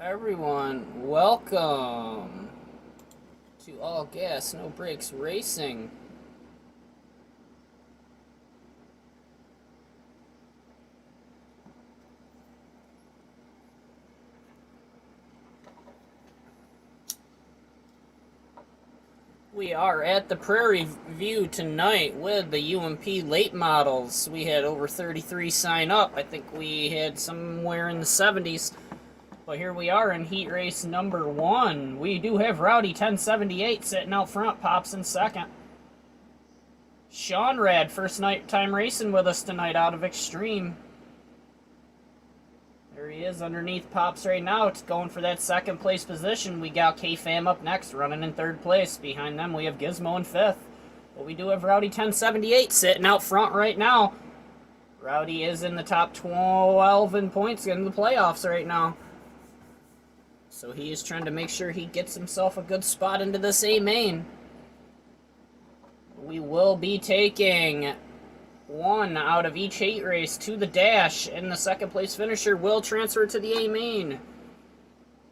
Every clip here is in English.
Everyone, welcome to All Gas, No Brakes Racing. We are at the Prairie View tonight with the UMP late models. We had over 33 sign up. I think we had somewhere in the 70s. But here we are in heat race number 1. We do have Rowdy 1078 sitting out front, Pops in second. Sean Rad, first night time racing with us tonight out of Extreme. There he is underneath Pops right now. It's going for that second place position. We got K-Fam up next, running in third place. Behind them, we have Gizmo in fifth. But we do have Rowdy 1078 sitting out front right now. Rowdy is in the top 12 in points in the playoffs right now. So he is trying to make sure he gets himself a good spot into this A main. We will be taking one out of each heat race to the dash, and the second place finisher will transfer to the A main.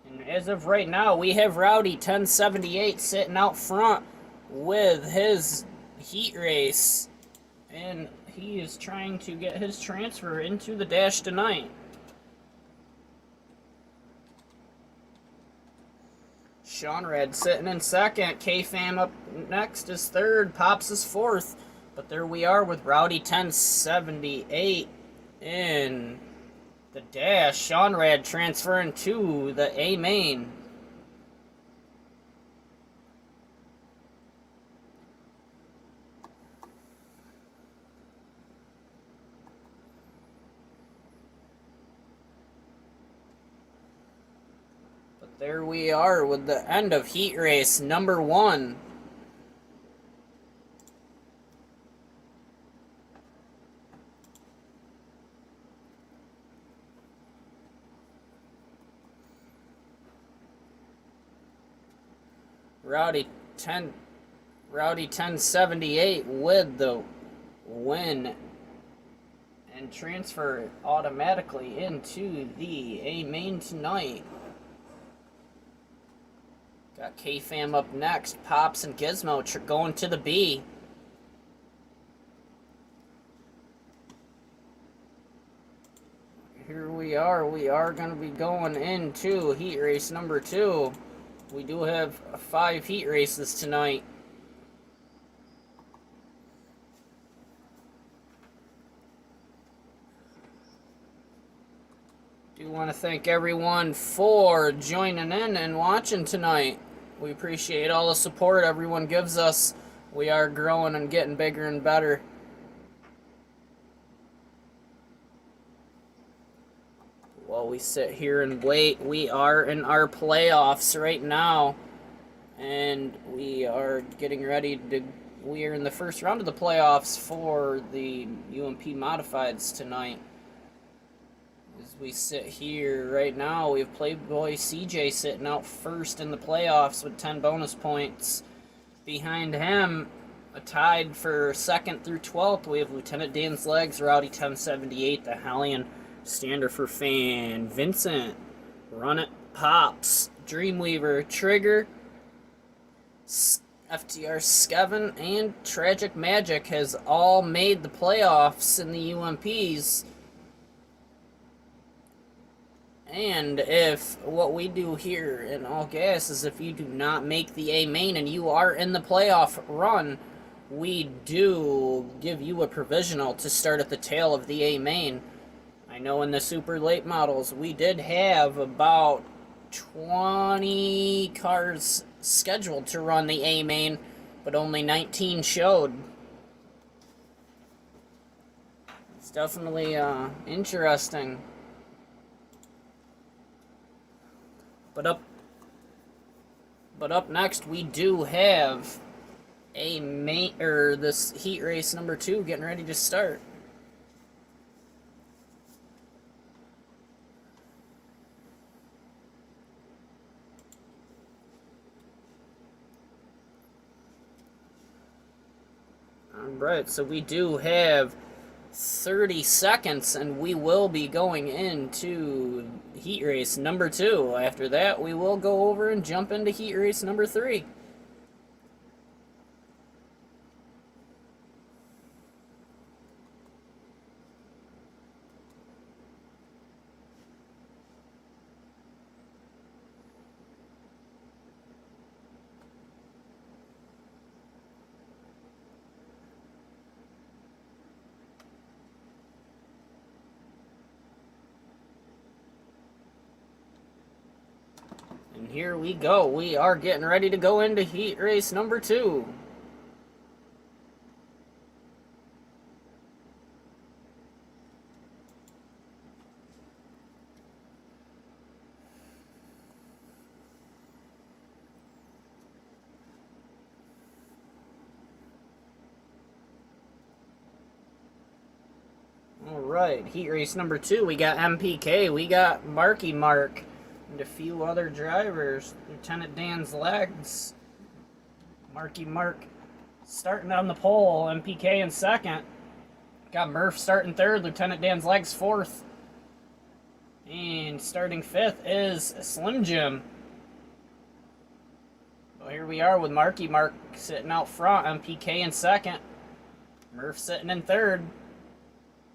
And as of right now, we have Rowdy 1078 sitting out front with his heat race, and he is trying to get his transfer into the dash tonight. Sean Red sitting in second. K-Fam up next is third. Pops is fourth. But there we are with Rowdy 1078 in the dash. Sean Red transferring to the A main. There we are with the end of heat race number 1. Rowdy 1078 with the win and transfer automatically into the A main tonight. Got K-Fam up next. Pops and Gizmo going to the B. Here we are. We are going to be going into heat race number 2. We do have 5 heat races tonight. Do want to thank everyone for joining in and watching tonight. We appreciate all the support everyone gives us. We are growing and getting bigger and better. While we sit here and wait, we are in our playoffs right now. And we are getting ready to... We are in the first round of the playoffs for the UMP Modifieds tonight. As we sit here right now, we have Playboy CJ sitting out first in the playoffs with 10 bonus points. Behind him, tied for second through 12th, we have Lieutenant Dan's Legs, Rowdy 1078, the Hellion Stander for Fan, Vincent, Run It, Pops, Dreamweaver, Trigger, FTR Skevin, and Tragic Magic has all made the playoffs in the UMPs. And if what we do here in All Gas is if you do not make the A main and you are in the playoff run, we do give you a provisional to start at the tail of the A main. I know in the super late models we did have about 20 cars scheduled to run the A main, but only 19 showed. It's definitely interesting. But up next, we do have a this heat race number 2 getting ready to start. Alright, so we do have 30 seconds, and we will be going into heat race number 2. After that, we will go over and jump into heat race number 3. And here we go. We are getting ready to go into heat race number 2. Alright, heat race number 2. We got MPK, we got Marky Mark, and a few other drivers. Lieutenant Dan's legs. Marky Mark starting on the pole, MPK in second. Got Murph starting third, Lieutenant Dan's legs fourth. And starting fifth is Slim Jim. Well, here we are with Marky Mark sitting out front, MPK in second. Murph sitting in third.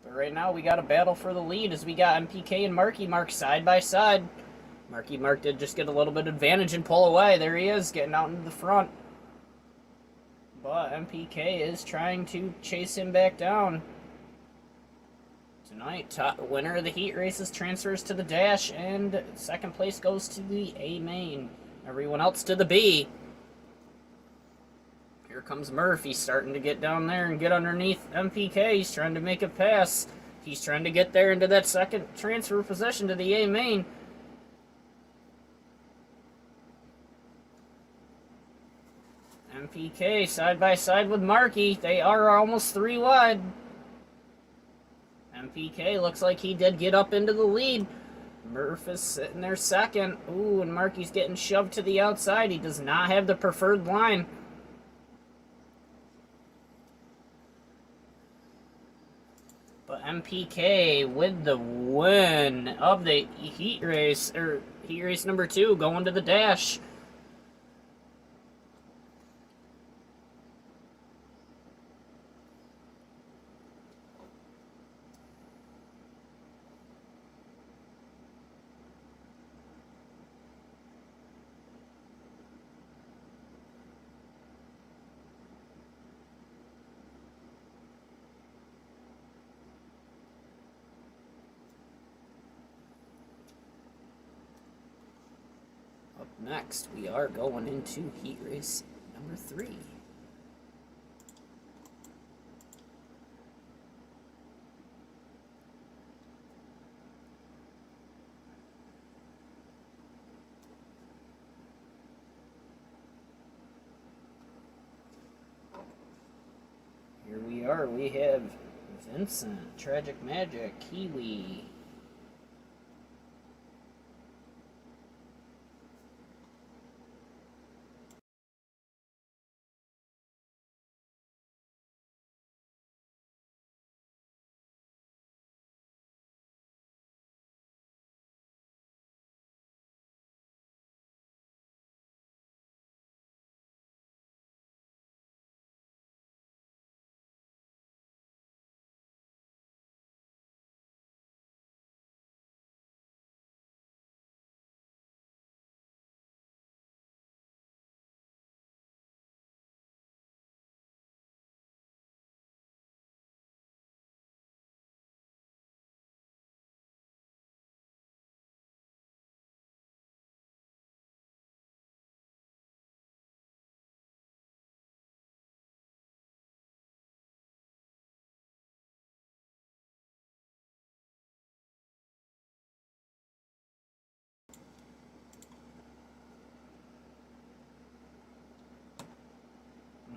But right now we got a battle for the lead as we got MPK and Marky Mark side by side. Marky Mark did just get a little bit of advantage and pull away. There he is, getting out into the front. But MPK is trying to chase him back down. Tonight, top winner of the heat races transfers to the dash, and second place goes to the A main. Everyone else to the B. Here comes Murphy starting to get down there and get underneath MPK. He's trying to make a pass. He's trying to get there into that second transfer position to the A main. MPK side by side with Marky. They are almost 3 wide. MPK looks like he did get up into the lead. Murph is sitting there second. Ooh, and Marky's getting shoved to the outside. He does not have the preferred line. But MPK with the win of the heat race, or heat race number 2, going to the dash. Up next, we are going into heat race number 3. Here we are. We have Vincent, Tragic Magic, Kiwi.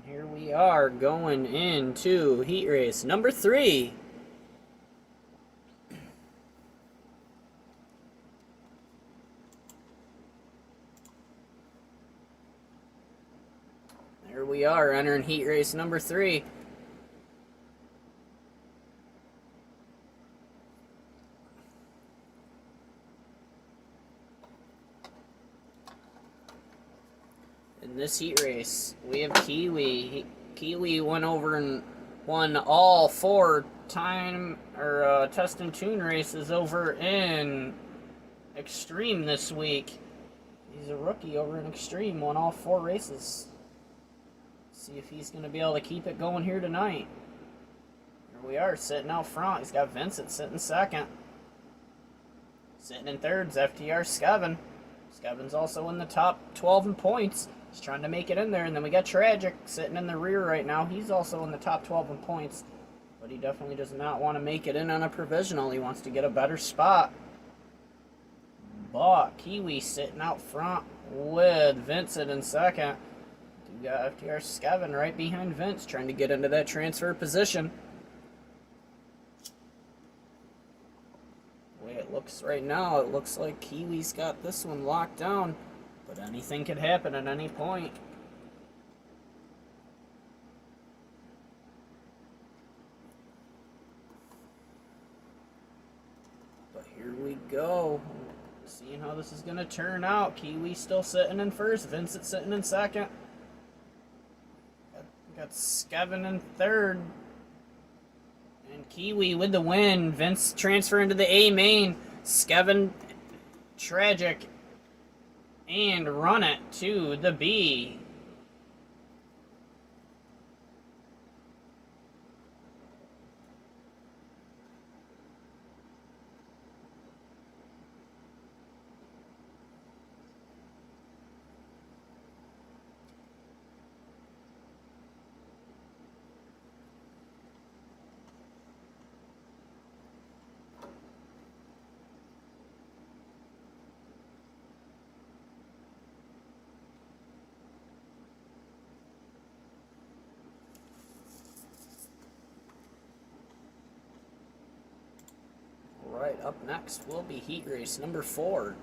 Here we are going into heat race number 3. There we are entering heat race number 3. In this heat race, we have Kiwi. Kiwi went over and won all 4 test and tune races over in Extreme this week. He's a rookie over in Extreme, won all 4 races. See if he's going to be able to keep it going here tonight. Here we are, sitting out front. He's got Vincent sitting second. Sitting in third is FTR Skevin. Skevin's also in the top 12 in points. He's trying to make it in there. And then we got Tragic sitting in the rear right now. He's also in the top 12 in points. But he definitely does not want to make it in on a provisional. He wants to get a better spot. But Kiwi sitting out front with Vincent in second. We got FTR Skevin right behind Vince, trying to get into that transfer position. The way it looks right now, it looks like Kiwi's got this one locked down, but anything could happen at any point. But here we go. Seeing how this is going to turn out. Kiwi still sitting in first, Vincent sitting in second. Got Skevin in third. And Kiwi with the win. Vince transferring to the A main. Skevin, Tragic, and Run It to the B. Alright, up next will be heat race number 4.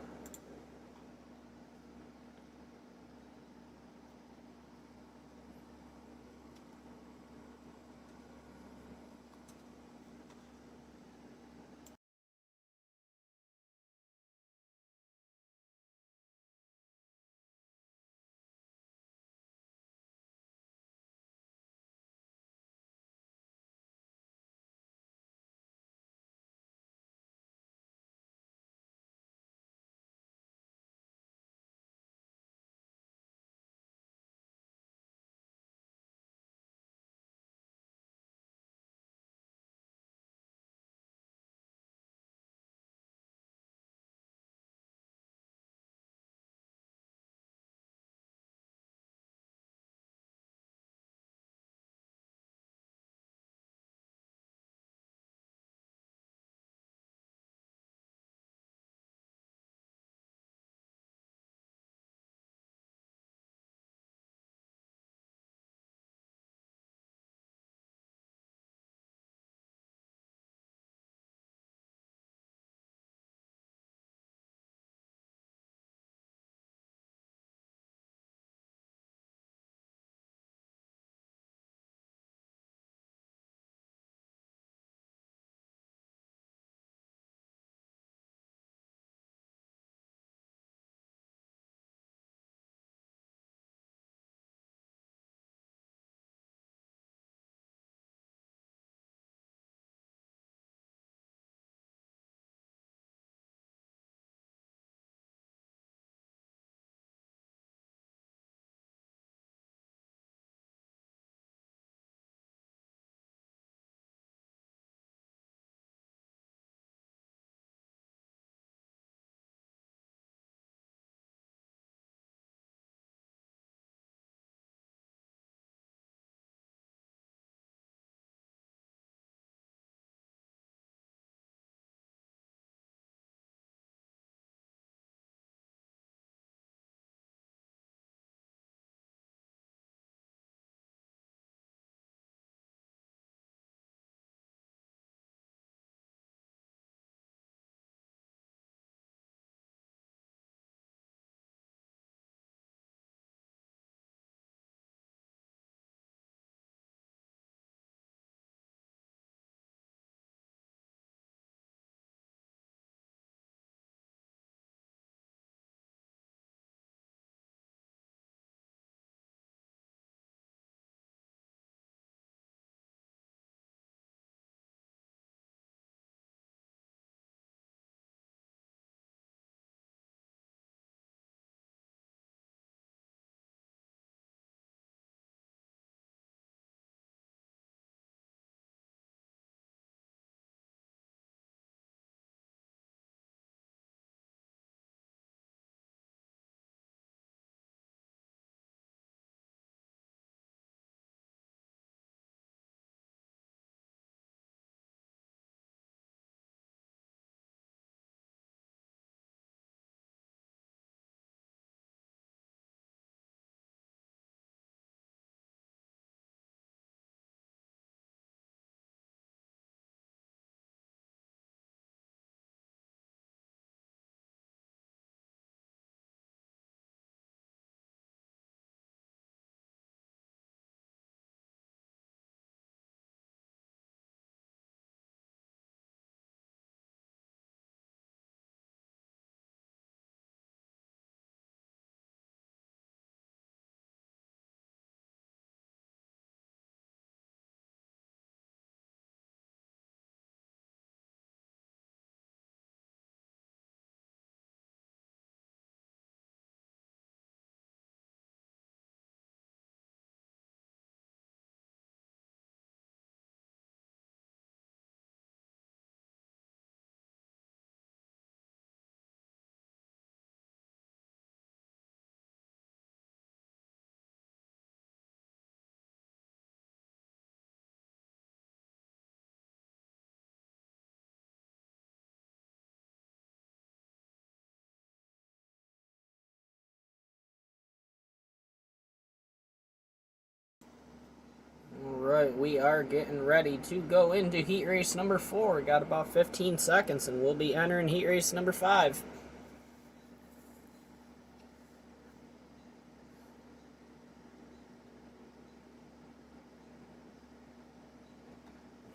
right, we are getting ready to go into heat race number 4. We got about 15 seconds and we'll be entering heat race number 5.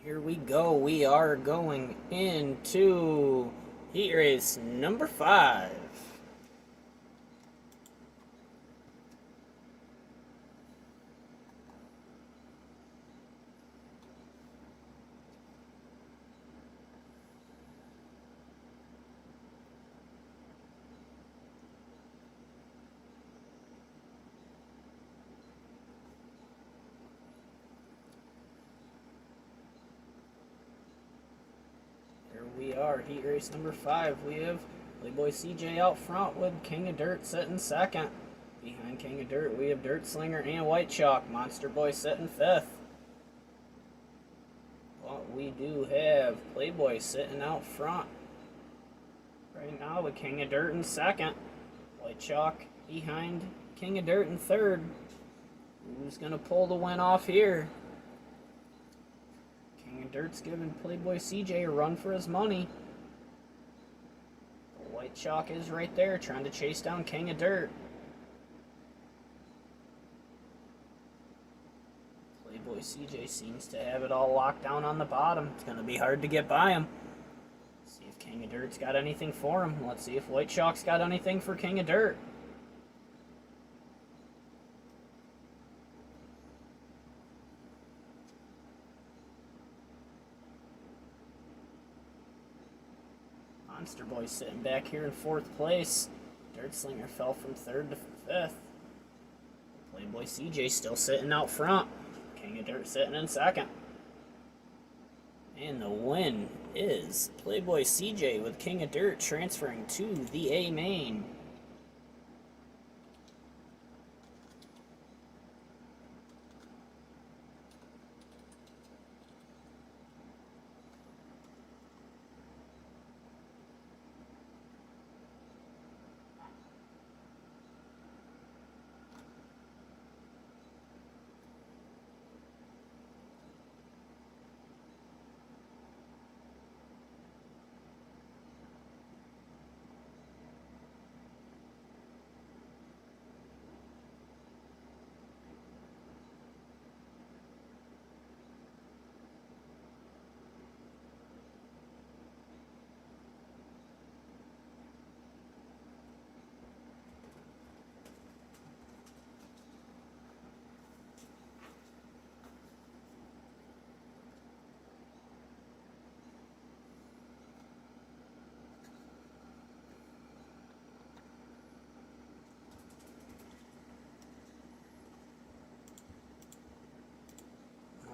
Here we go. We are going into heat race number 5. We are heat race number 5. We have Playboy CJ out front with King of Dirt sitting second. Behind King of Dirt, we have Dirt Slinger and White Chalk. Monster Boy sitting 5th. But we do have Playboy sitting out front right now with King of Dirt in 2nd. White Chalk behind King of Dirt in 3rd. Who's going to pull the win off here? King of Dirt's giving Playboy CJ a run for his money. But White Chalk is right there trying to chase down King of Dirt. Playboy CJ seems to have it all locked down on the bottom. It's going to be hard to get by him. See if King of Dirt's got anything for him. Let's see if White Chalk's got anything for King of Dirt. Monster Boy sitting back here in 4th place. Dirt Slinger fell from 3rd to 5th. Playboy CJ still sitting out front. King of Dirt sitting in 2nd. And the win is Playboy CJ with King of Dirt transferring to the A main.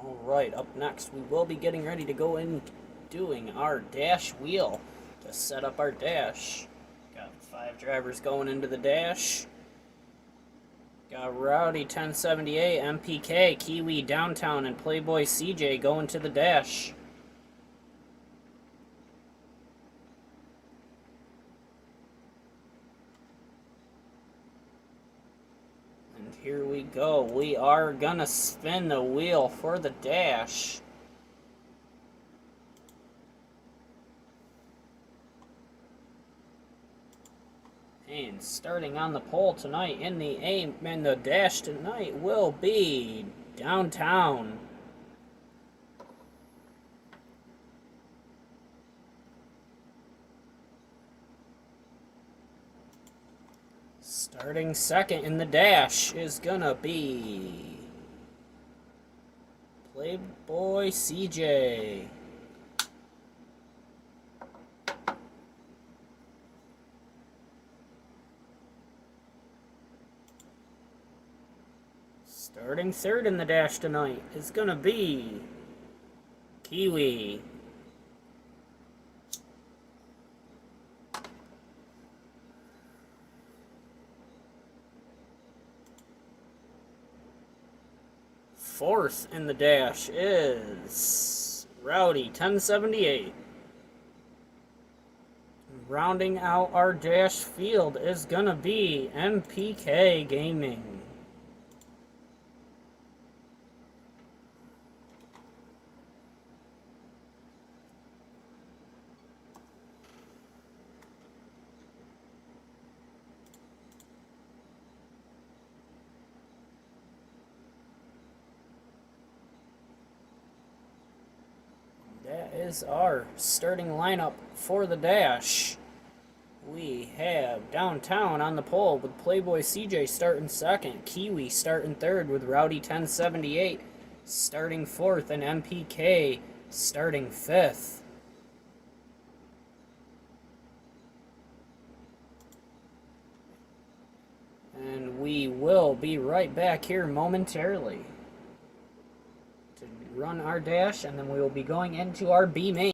Alright, up next we will be getting ready to go in doing our dash wheel to set up our dash. Got 5 drivers going into the dash. Got Rowdy 1078, MPK, Kiwi Downtown, and Playboy CJ going to the dash. Here we go. We are gonna spin the wheel for the dash. And starting on the pole tonight in the dash tonight will be Downtown. Starting second in the dash is gonna be Playboy CJ. Starting third in the dash tonight is gonna be Kiwi. Fourth in the dash is Rowdy 1078. Rounding out our dash field is gonna be MPK Gaming. is our starting lineup for the dash. We have Downtown on the pole with Playboy CJ starting second, Kiwi starting third with Rowdy 1078 starting fourth, and MPK starting fifth. And we will be right back here momentarily to run our dash, and then we will be going into our B main.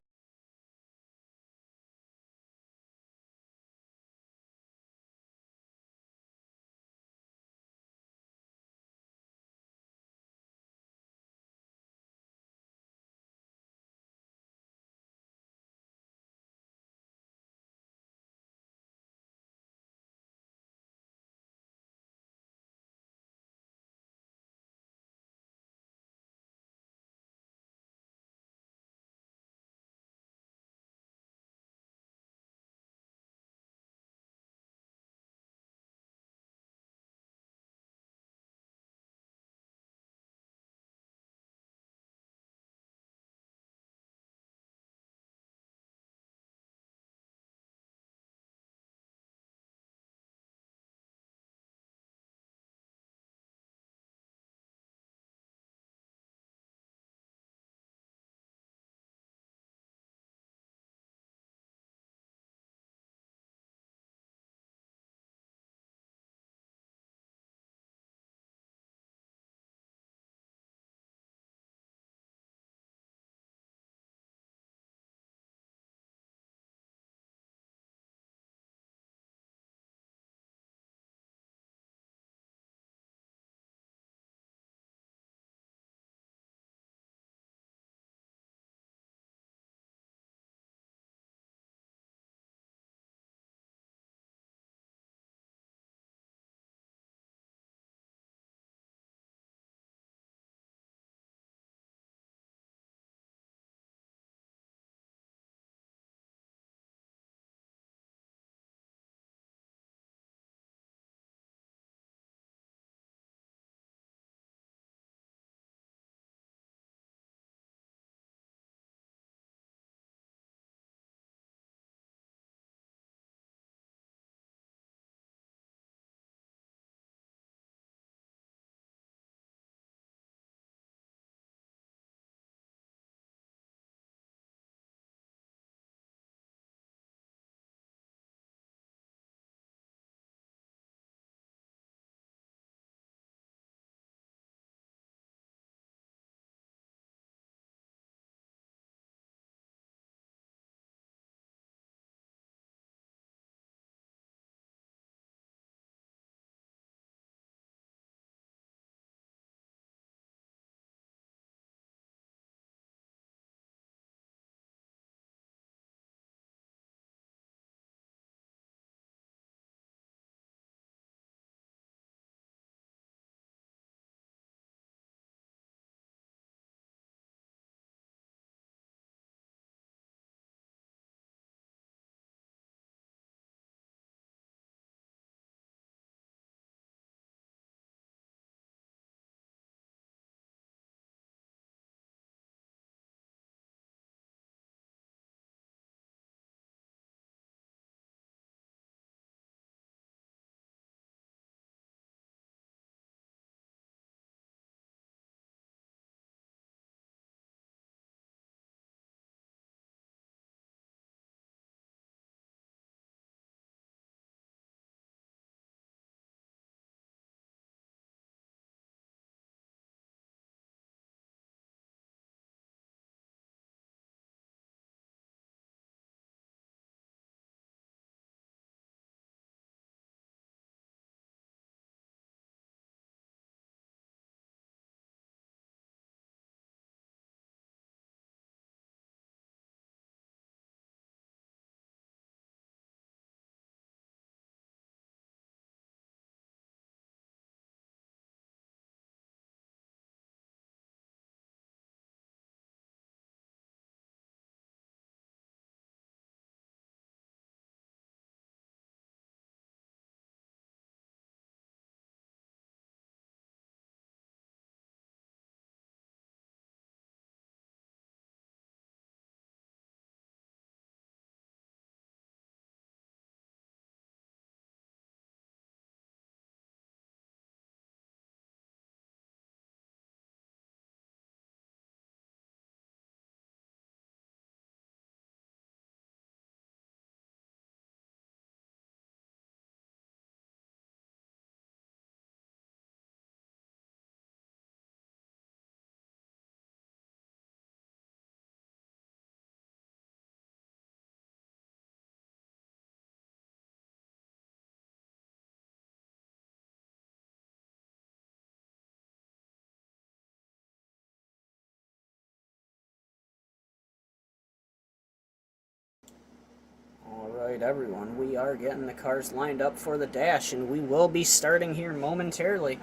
Alright, everyone, we are getting the cars lined up for the dash, and we will be starting here momentarily.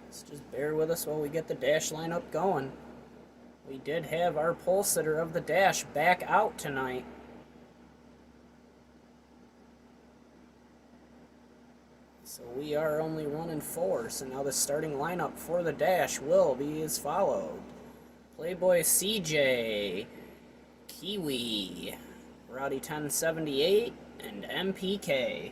So just bear with us while we get the dash lineup going. We did have our pole sitter of the dash back out tonight. So we are only running 4, so now the starting lineup for the dash will be as followed. Playboy CJ, Kiwi, Rowdy 1078, and MPK.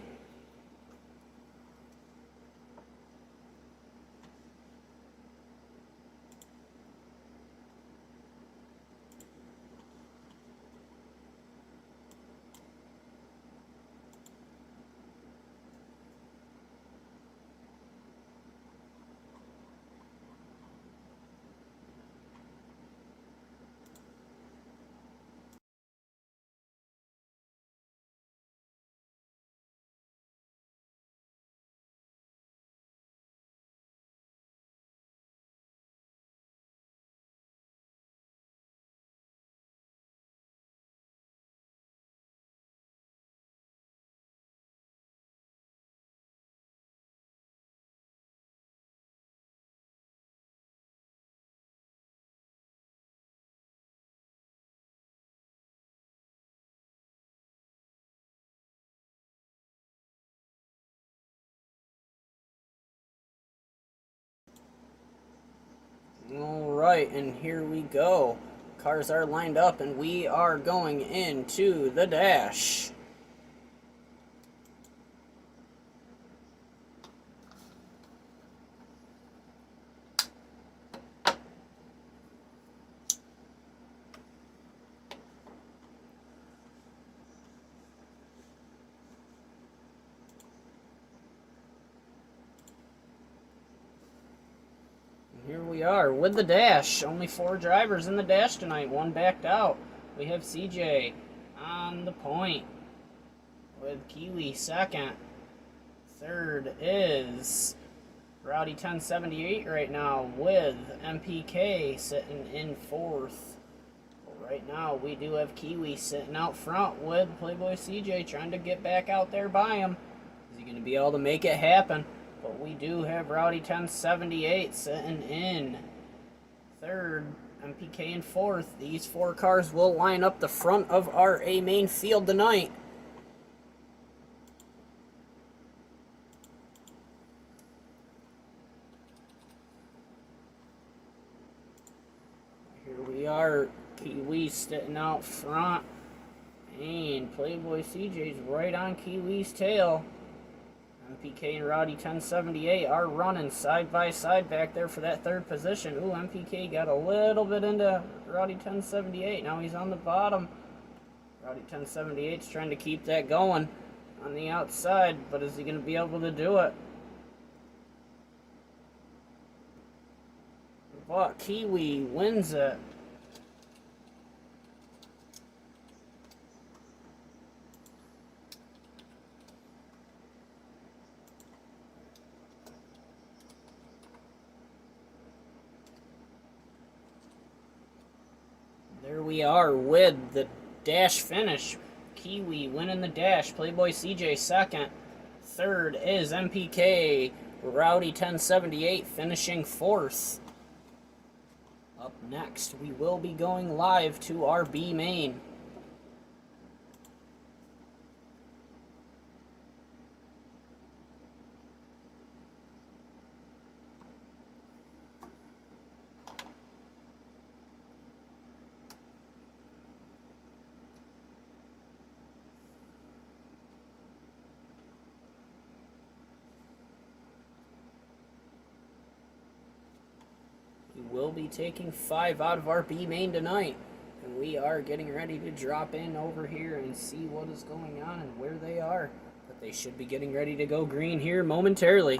Alright, and here we go. Cars are lined up and we are going into the dash. Here we are with the dash. Only 4 drivers in the dash tonight. 1 backed out. We have CJ on the point with Kiwi second. Third is Rowdy 1078 right now with MPK sitting in 4th. Right now we do have Kiwi sitting out front with Playboy CJ trying to get back out there by him. Is he going to be able to make it happen? But we do have Rowdy 1078 sitting in 3rd, MPK in 4th. These 4 cars will line up the front of our A main field tonight. Here we are, Kiwi sitting out front, and Playboy CJ's right on Kiwi's tail. MPK and Rowdy 1078 are running side by side back there for that 3rd position. Ooh, MPK got a little bit into Rowdy 1078. Now he's on the bottom. Rowdy 1078's trying to keep that going on the outside, but is he going to be able to do it? But Kiwi wins it. There we are with the dash finish. Kiwi winning the dash. Playboy CJ second. 3rd is MPK. Rowdy 1078 finishing 4th. Up next, we will be going live to our B main. We will be taking 5 out of our B main tonight, and we are getting ready to drop in over here and see what is going on and where they are. But they should be getting ready to go green here momentarily.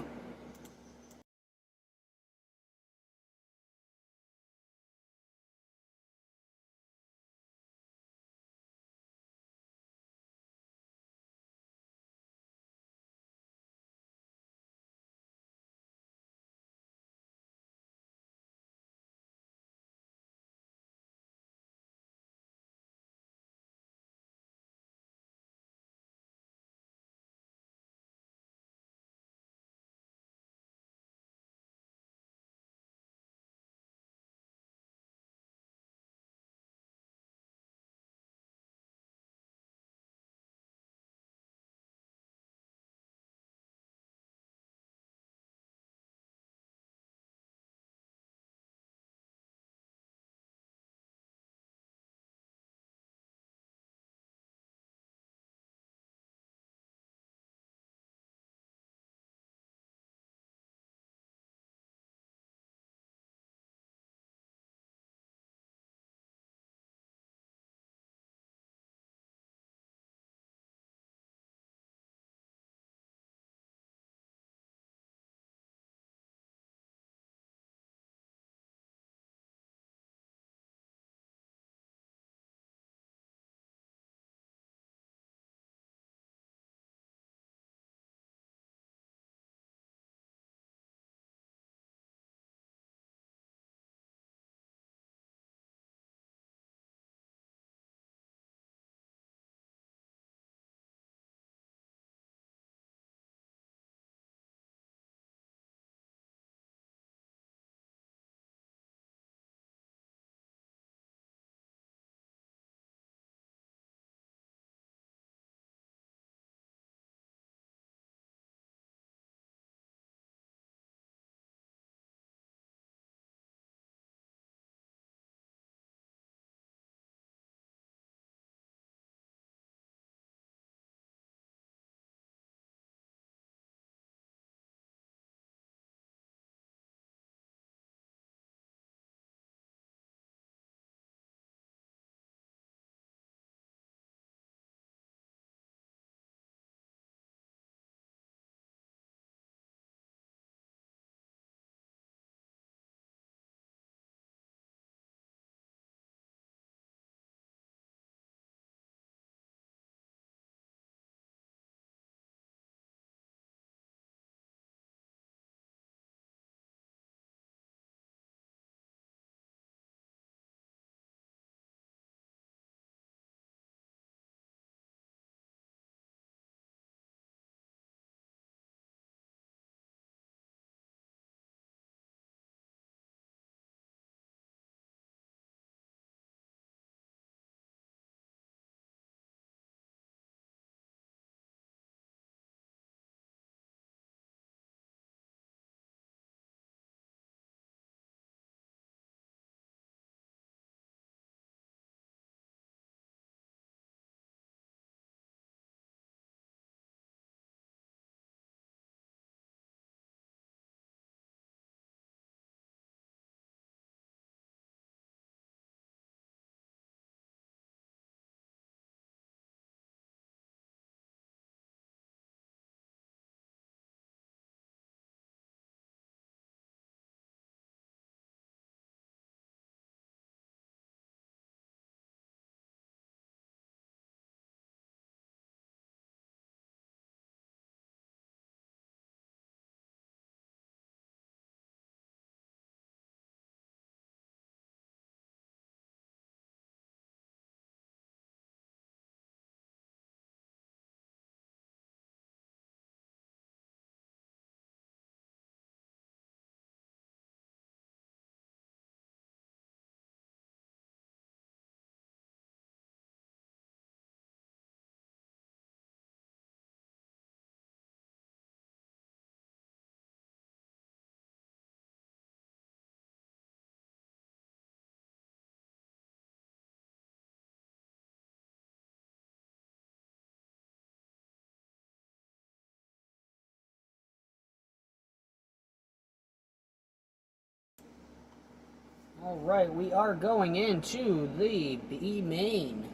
Alright, we are going into the B main.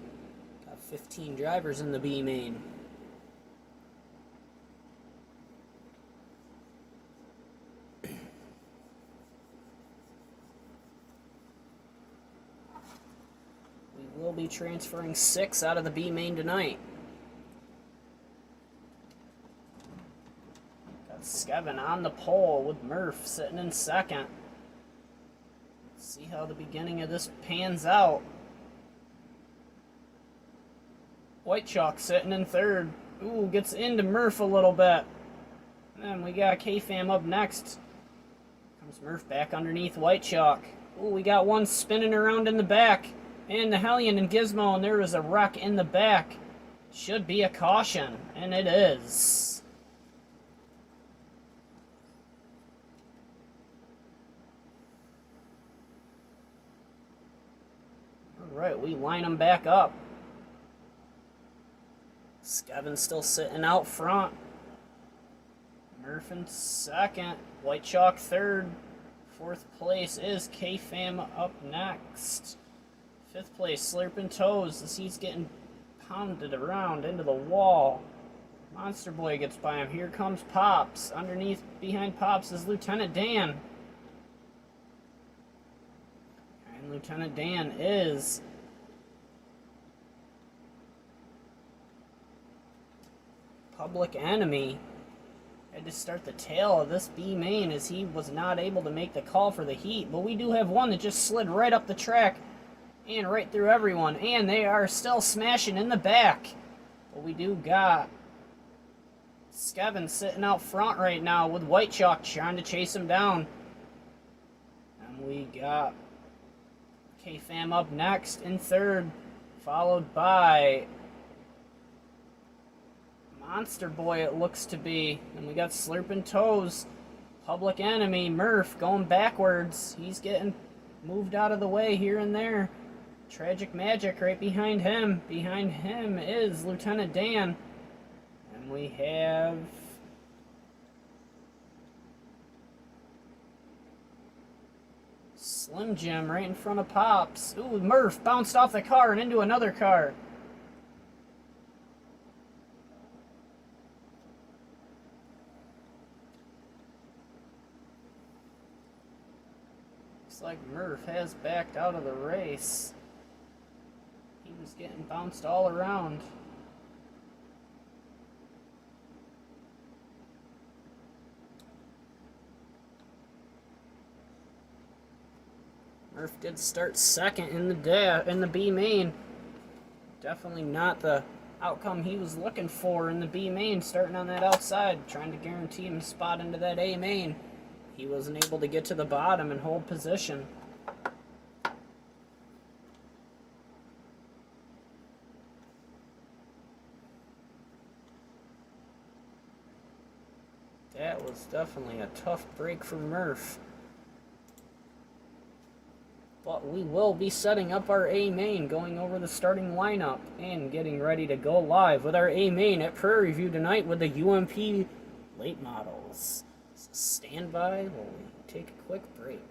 Got 15 drivers in the B main. We will be transferring 6 out of the B main tonight. Got Skevin on the pole with Murph sitting in second. See how the beginning of this pans out. White Chalk sitting in third. Ooh, gets into Murph a little bit. And then we got K-Fam up next. Comes Murph back underneath White Chalk. Ooh, we got one spinning around in the back. And the Hellion and Gizmo, and there is a wreck in the back. Should be a caution, and it is. Alright, we line them back up. Skevin's still sitting out front. Murph in second. White Chalk third. Fourth place is K-Fam up next. Fifth place, Slurpin' Toes. The seat's getting pounded around into the wall. Monster Boy gets by him. Here comes Pops. Underneath, behind Pops, is Lieutenant Dan. And Lieutenant Dan is Public Enemy. Had to start the tail of this B main as he was not able to make the call for the heat. But we do have one that just slid right up the track and right through everyone. And they are still smashing in the back. But we do got Skevin sitting out front right now with White Chalk trying to chase him down. And we got K-Fam up next in third, followed by Monster Boy, it looks to be. And we got Slurpin' Toes, Public Enemy, Murph going backwards. He's getting moved out of the way here and there. Tragic Magic right behind him. Behind him is Lieutenant Dan. And we have Slim Jim right in front of Pops. Ooh, Murph bounced off the car and into another car. Looks like Murph has backed out of the race. He was getting bounced all around. Murph did start second in the B main. Definitely not the outcome he was looking for in the B main, starting on that outside, trying to guarantee him a spot into that A main. He wasn't able to get to the bottom and hold position. That was definitely a tough break for Murph. But we will be setting up our A main, going over the starting lineup, and getting ready to go live with our A main at Prairie View tonight with the UMP late models. So stand by while we take a quick break.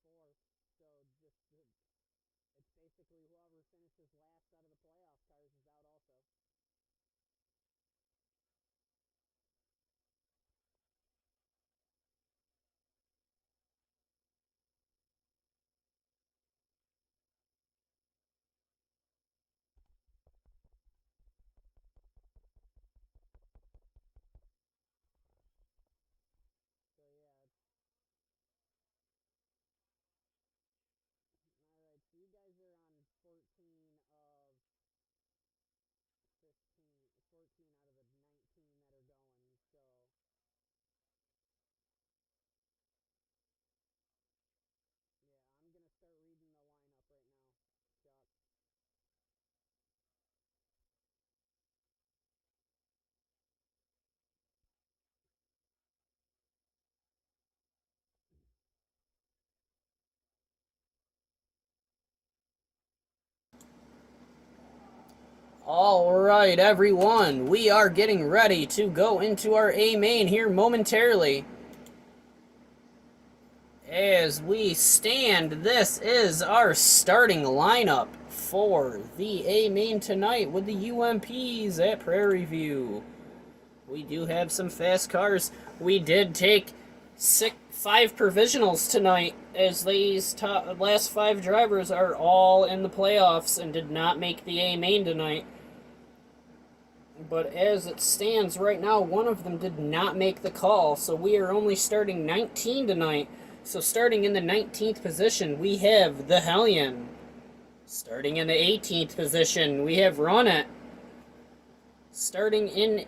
4. So it's basically whoever finishes last out of the playoff cars is out also. So yeah, all right. So you guys are on 14 of 15, 14 out of the 19 that are going. So yeah, I'm gonna start reading the lineup right now, Chuck. All right, everyone, we are getting ready to go into our A main here momentarily. As we stand, this is our starting lineup for the A main tonight with the UMPs at Prairie View. We do have some fast cars. We did take 5 provisionals tonight, as these last 5 drivers are all in the playoffs and did not make the A main tonight. But as it stands right now, one of them did not make the call, so we are only starting 19 tonight. So starting in the 19th position, we have the Hellion. Starting in the 18th position, we have Run It. Starting in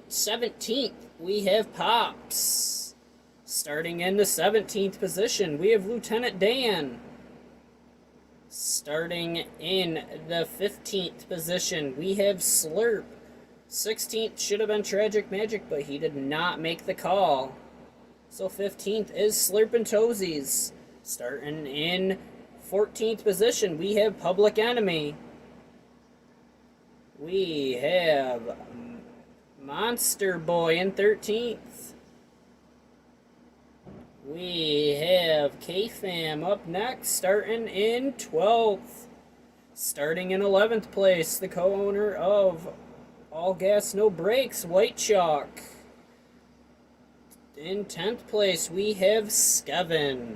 17th, we have Pops. Starting in the 17th position, we have Lieutenant Dan. Starting in the 15th position, we have Slurp. 16th should have been Tragic Magic, but he did not make the call. So 15th is Slurpin' Toesies. Starting in 14th position, we have Public Enemy. We have Monster Boy in 13th. We have K-Fam up next, starting in 12th. Starting in 11th place, the co-owner of All Gas No Brakes, White Chalk. In 10th place, we have Skevin.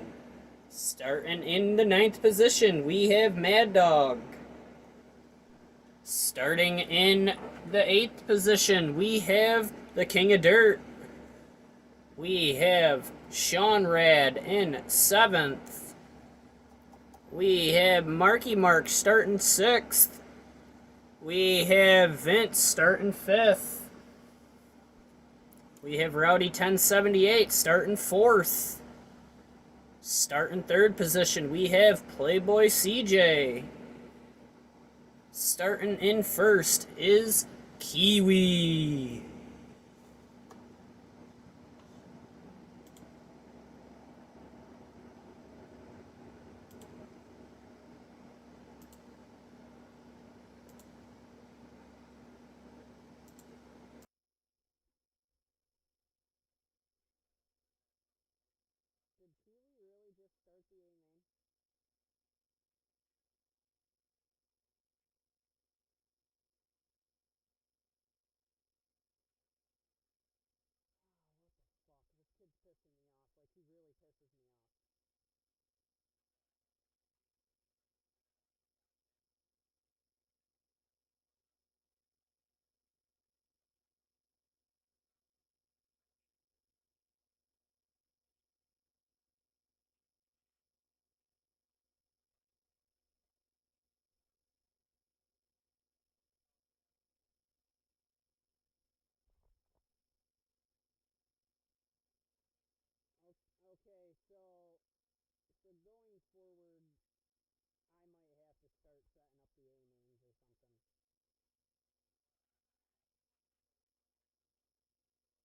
Starting in the 9th position, we have Mad Dog. Starting in the 8th position, we have the King of Dirt. We have Sean Rad in 7th. We have Marky Mark starting 6th. We have Vince starting 5th. We have Rowdy 1078 starting 4th. Starting 3rd position, we have Playboy CJ. Starting in 1st is Kiwi. Did Kiwi really just start the A main? Oh, what the fuck? This kid's pissing me off. Like, he really pisses me off. Okay, so going forward, I might have to start setting up the A mains or something.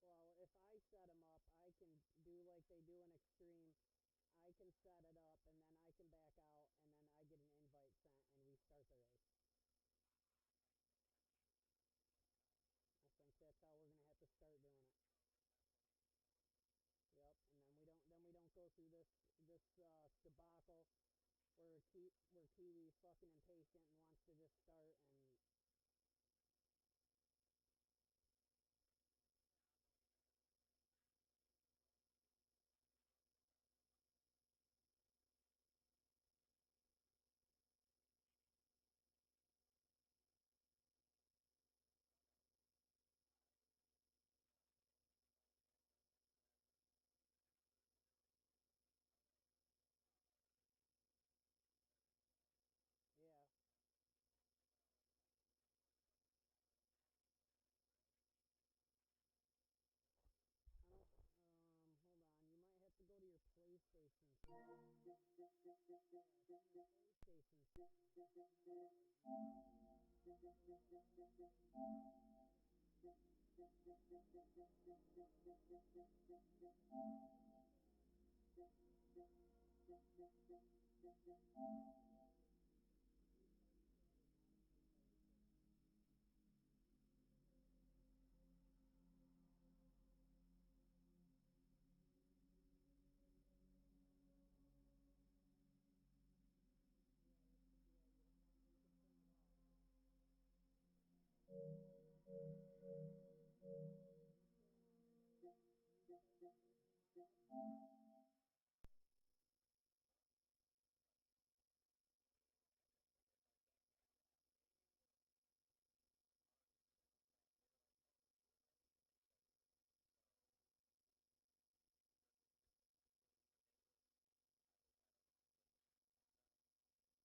Well, if I set them up, I can do like they do in Extreme. I can set it up, and then I can back out, and then I get an invite sent, and we start the race. I think that's how we're gonna have to start doing it. Yep, and then we don't go through this debacle where Kiwi's fucking impatient and wants to just start and. Yeah. I don't. Hold on. You might have to go to your PlayStation. Yeah, it's in your PlayStation settings. If you know, like, you go to PlayStation. Restart the server. Now don't restart the server. Yeah, that should be all. You don't want. You can turn it off. Are you still on? Did anyone restart the server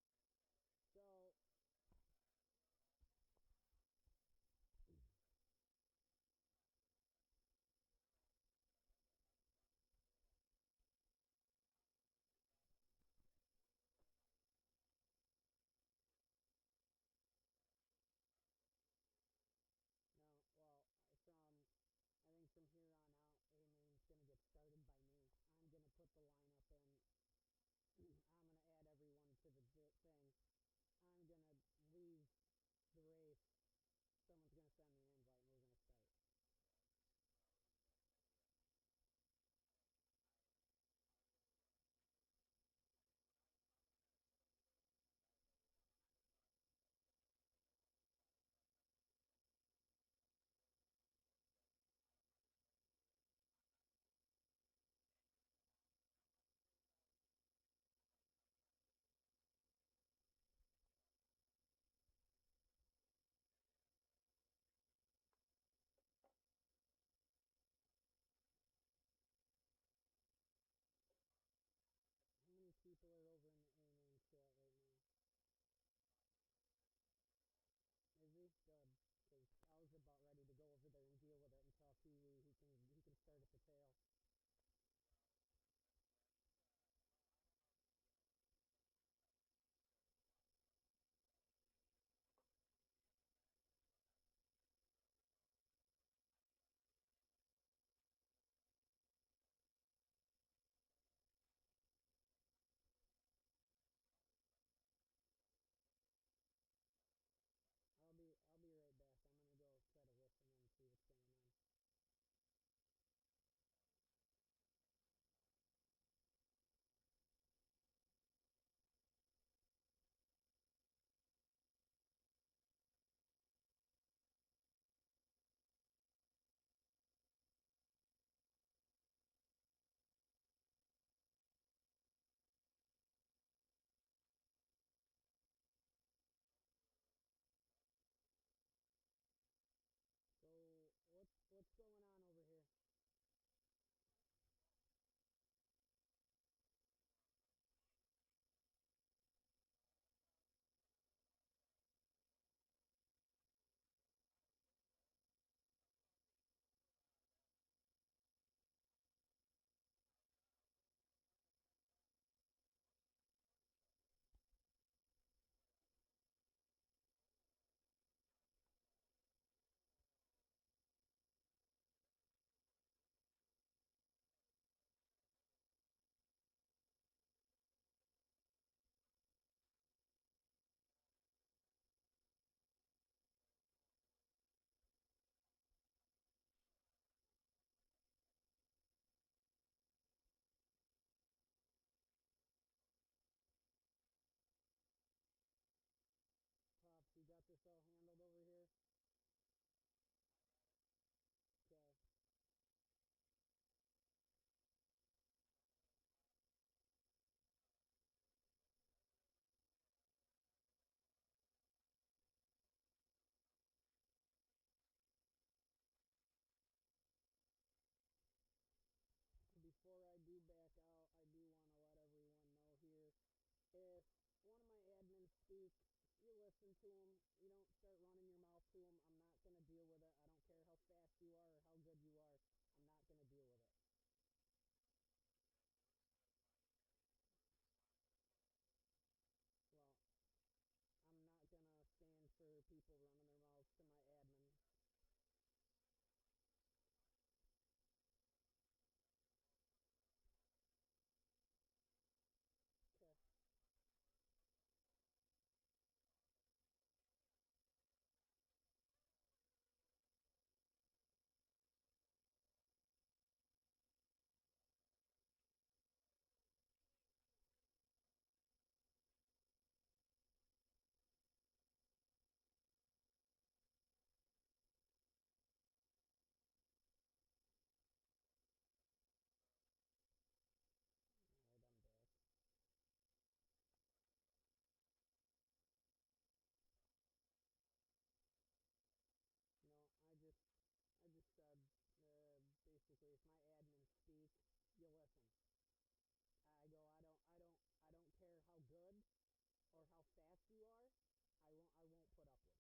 live? So. No, well, I think from here on out, A main's gonna get started by me. I'm gonna put the lineup in. I'm gonna add everyone to the thing. I'm gonna leave the race. Someone's gonna send me an invite, and we're gonna start. How many people are over in the A main chat right now? Is he? Good. Because I was about ready to go over there and deal with it and tell Kiwi he can start at the tail. I'll be right back. I'm gonna go try to listen and see what's going on. listen to them. You don't start running your mouth to them. I'm not going to deal with it. I don't care how fast you are or how good you are. I'm not going to deal with it. Well, I'm not going to stand for people running their mouths to my admin. Okay. Alright, I'm back. No, I just said, basically, if my admin speak, you listen. I don't care how good or how fast you are. I won't put up with it. Just like I don't put up with any other bullshit. I'm proactive. I'm joining MMR. I'm pretty sure the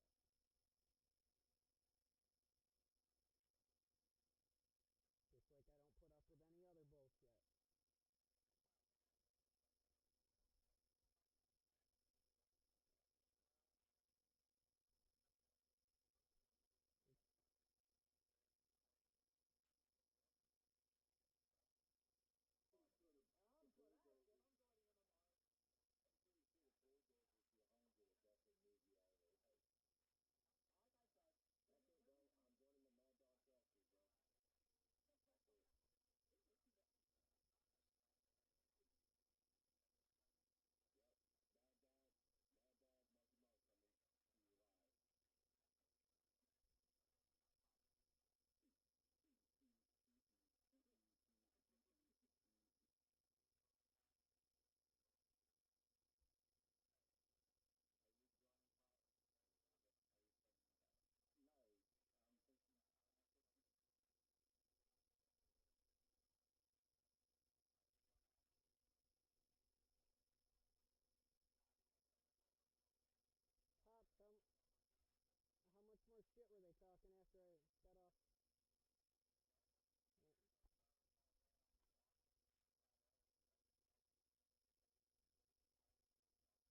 bulldozers behind you will definitely move you out of the way. Like I said, that's it, bro. I'm joining the Mad Dog Rescue, bro. Yep. Mad Dog, Marky Mark coming to you live. Are you joining Pop? Are you playing Pop? No, I'm fixing. Pops, how much more shit were they talking after I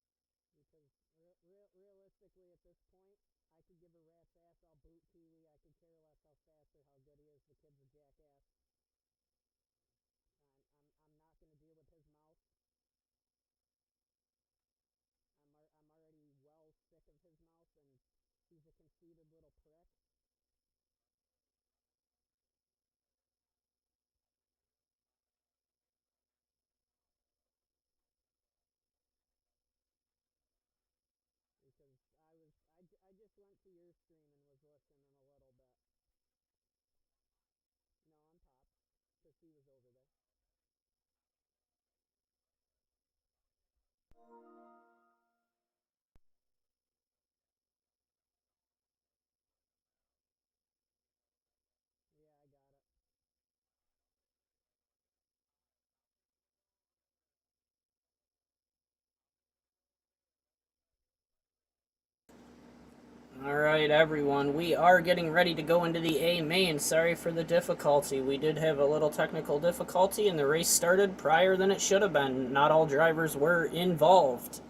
got off? Because realistically, at this point, I could give a rat's ass. I'll boot Keeley. I could care less how fast or how good he is. The kid's a jackass. I'm not going to deal with his mouth. I'm already well sick of his mouth, and he's a conceited little prick. Because I just went to your stream and was listening a little bit. No, I'm Pops, because he was over there. Yeah, I got it. Alright, everyone, we are getting ready to go into the A main. Sorry for the difficulty. We did have a little technical difficulty, and the race started prior than it should have been. Not all drivers were involved,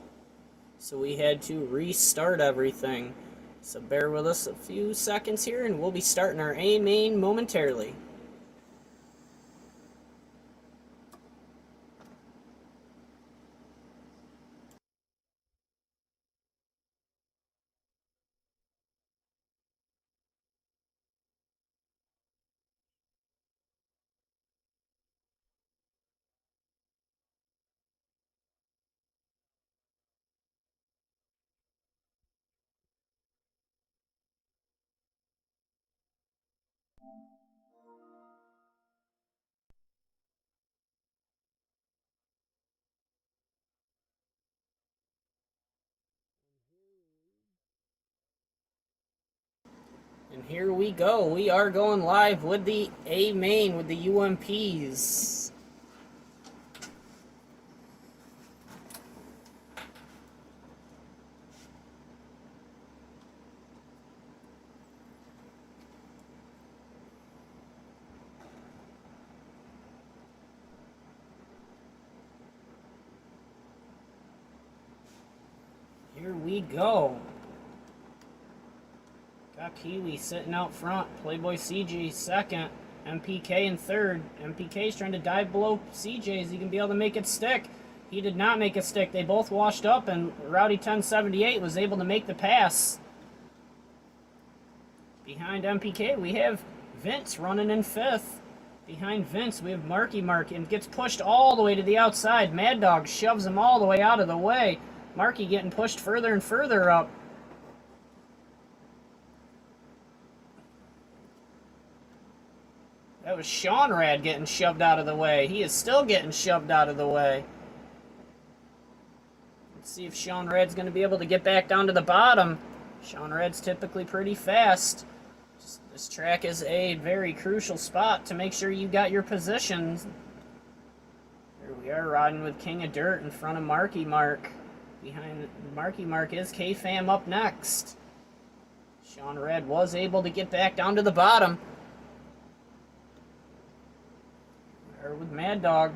so we had to restart everything. So bear with us a few seconds here, and we'll be starting our A main momentarily. And here we go. We are going live with the A main with the UMPs. we go. Got Kiwi sitting out front. Playboy CJ second. MPK in third. MPK's trying to dive below CJ. Is he going to be able to make it stick? He did not make it stick. They both washed up, and Rowdy 1078 was able to make the pass. Behind MPK, we have Vince running in fifth. Behind Vince, we have Marky Mark, and gets pushed all the way to the outside. Mad Dog shoves him all the way out of the way. Marky getting pushed further and further up. That was Sean Rad getting shoved out of the way. He is still getting shoved out of the way. Let's see if Sean Rad's going to be able to get back down to the bottom. Sean Rad's typically pretty fast. This track is a very crucial spot to make sure you got your positions. Here we are riding with King of Dirt in front of Marky Mark. Behind Marky Mark is K-Fam up next. Sean Rad was able to get back down to the bottom. Or with Mad Dog.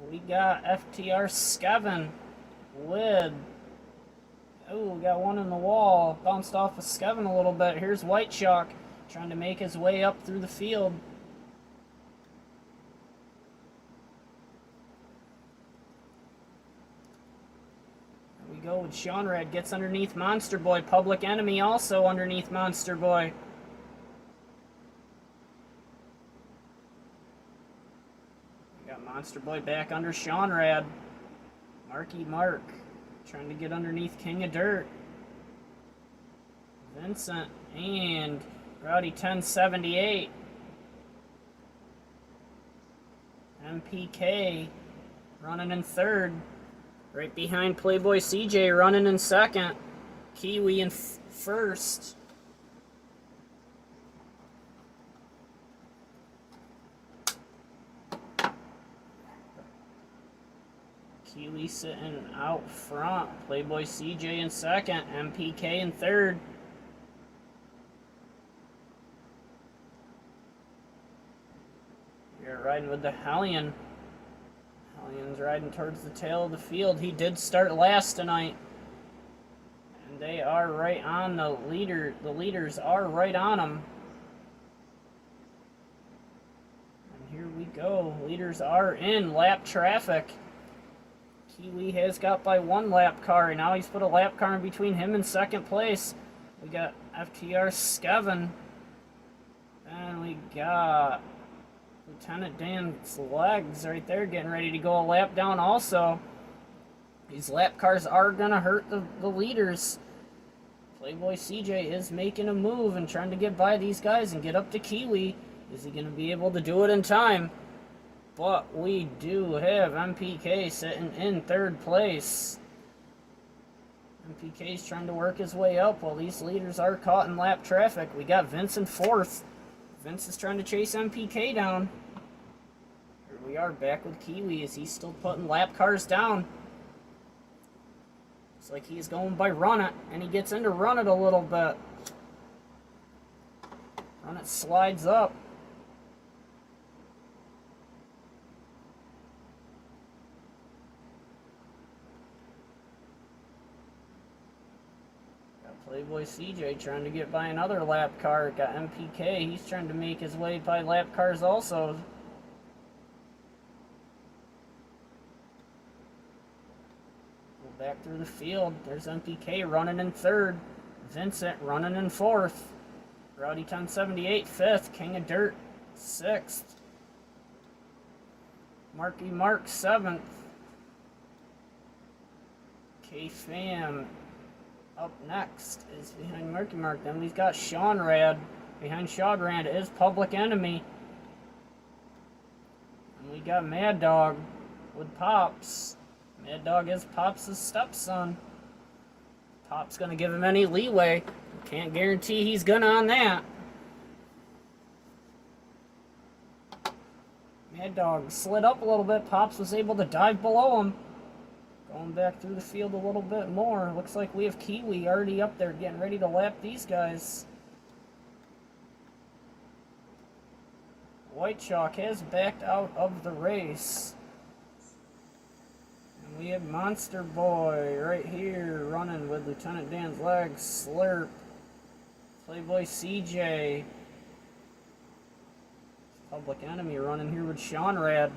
We got FTR Skevin with... Oh, we got one in the wall. Bounced off of Skevin a little bit. Here's White Chalk trying to make his way up through the field. There we go with Sean Rad. Gets underneath Monster Boy. Public Enemy also underneath Monster Boy. Monster Boy back under Sean Rad. Marky Mark trying to get underneath King of Dirt. Vincent and Rowdy 1078. MPK running in third. Right behind Playboy CJ running in second. Kiwi in first. Kiwi sitting out front. Playboy CJ in second. MPK in third. We're riding with the Hellion. Hellion's riding towards the tail of the field. He did start last tonight. And they are right on the leader. The leaders are right on him. And here we go. Leaders are in lap traffic. Kiwi has got by one lap car, and now he's put a lap car in between him and second place. We got FTR Skevin. And we got Lieutenant Dan's legs right there getting ready to go a lap down also. These lap cars are going to hurt the leaders. Playboy CJ is making a move and trying to get by these guys and get up to Kiwi. Is he going to be able to do it in time? But we do have MPK sitting in third place. MPK's trying to work his way up while these leaders are caught in lap traffic. We got Vince in fourth. Vince is trying to chase MPK down. Here we are back with Kiwi as he's still putting lap cars down. Looks like he's going by Run It, and he gets into Run It a little bit. Run It slides up. Playboy CJ trying to get by another lap car. Got MPK. He's trying to make his way by lap cars also. Go back through the field. There's MPK running in third. Vincent running in fourth. Rowdy 1078 fifth. King of Dirt sixth. Marky Mark seventh. K-Fam up next is behind Marky Mark. Then we've got Sean Rad. Behind Sean Rad is Public Enemy. And we got Mad Dog with Pops. Mad Dog is Pops' stepson. Pop's gonna give him any leeway. Can't guarantee he's gonna on that. Mad Dog slid up a little bit. Pops was able to dive below him. Going back through the field a little bit more. Looks like we have Kiwi already up there getting ready to lap these guys. White Chalk has backed out of the race. And we have Monster Boy right here running with Lieutenant Dan's legs, Slurp, Playboy CJ, Public Enemy running here with Sean Rad.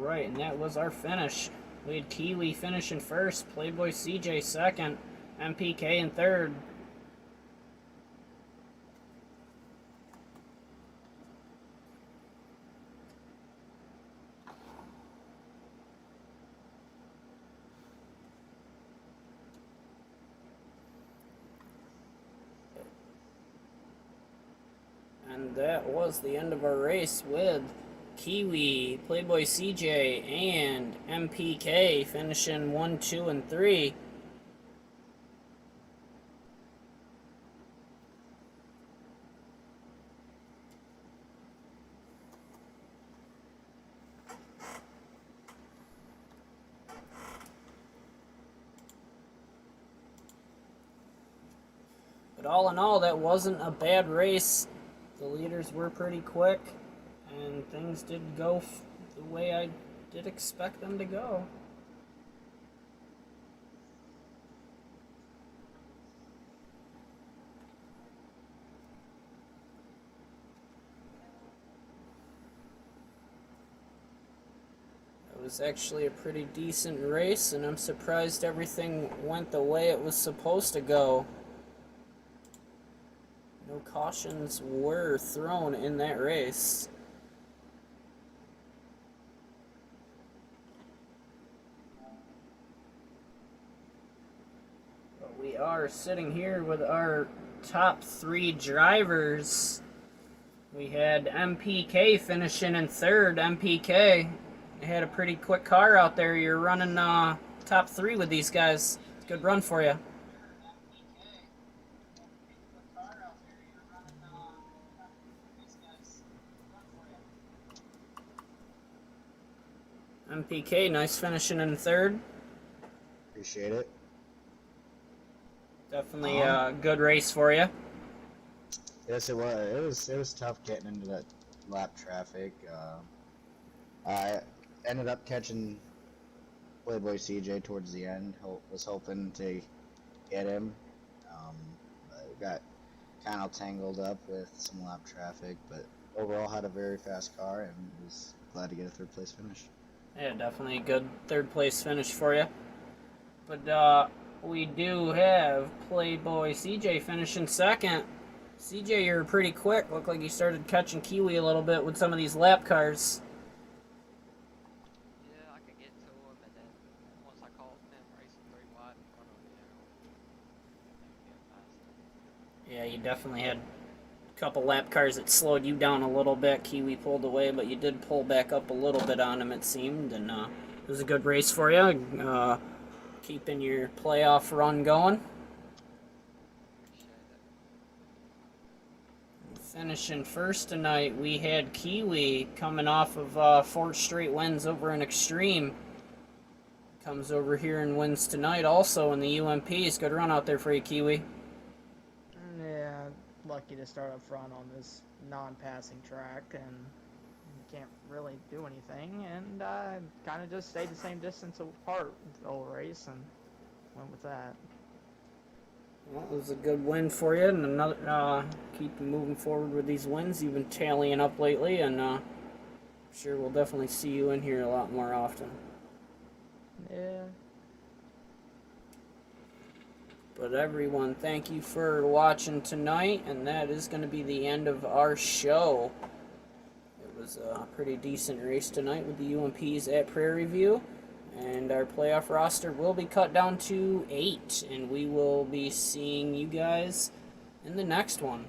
Alright, and that was our finish. We had Kiwi finishing first, Playboy CJ second, MPK in third. And that was the end of our race with Kiwi, Playboy CJ, and MPK finishing 1, 2, and 3. But all in all, that wasn't a bad race. The leaders were pretty quick, and things did go the way I did expect them to go. It was actually a pretty decent race, and I'm surprised everything went the way it was supposed to go. No cautions were thrown in that race. But we are sitting here with our top 3 drivers. We had MPK finishing in third. MPK had a pretty quick car out there. You're running top 3 with these guys. Good run for you. MPK, nice finishing in third. Appreciate it. Definitely a good race for you. Yes, it was. It was tough getting into that lap traffic. I ended up catching Playboy CJ towards the end. Was hoping to get him. But got kind of tangled up with some lap traffic, but overall had a very fast car and was glad to get a third place finish. Yeah, definitely a good third place finish for you. But we do have Playboy CJ finishing second. CJ, you're pretty quick. Looked like you started catching Kiwi a little bit with some of these lap cars. Yeah, I could get to him, and then once I caught him racing 3 wide in front of me, Yeah, you definitely had a couple lap cars that slowed you down a little bit. Kiwi pulled away, but you did pull back up a little bit on him, it seemed. And it was a good race for you. Keeping your playoff run going. Finishing first tonight, we had Kiwi coming off of 4 straight wins over in Extreme. Comes over here and wins tonight also in the UMPs. Good run out there for you, Kiwi. Yeah, lucky to start up front on this non-passing track, and can't really do anything, and kind of just stayed the same distance apart the whole race and went with that. Well, it was a good win for you, and another keep moving forward with these wins. You've been tallying up lately, and I'm sure we'll definitely see you in here a lot more often. Yeah. But everyone, thank you for watching tonight, and that is going to be the end of our show. It was a pretty decent race tonight with the UMPs at Prairie View, and our playoff roster will be cut down to 8, and we will be seeing you guys in the next one.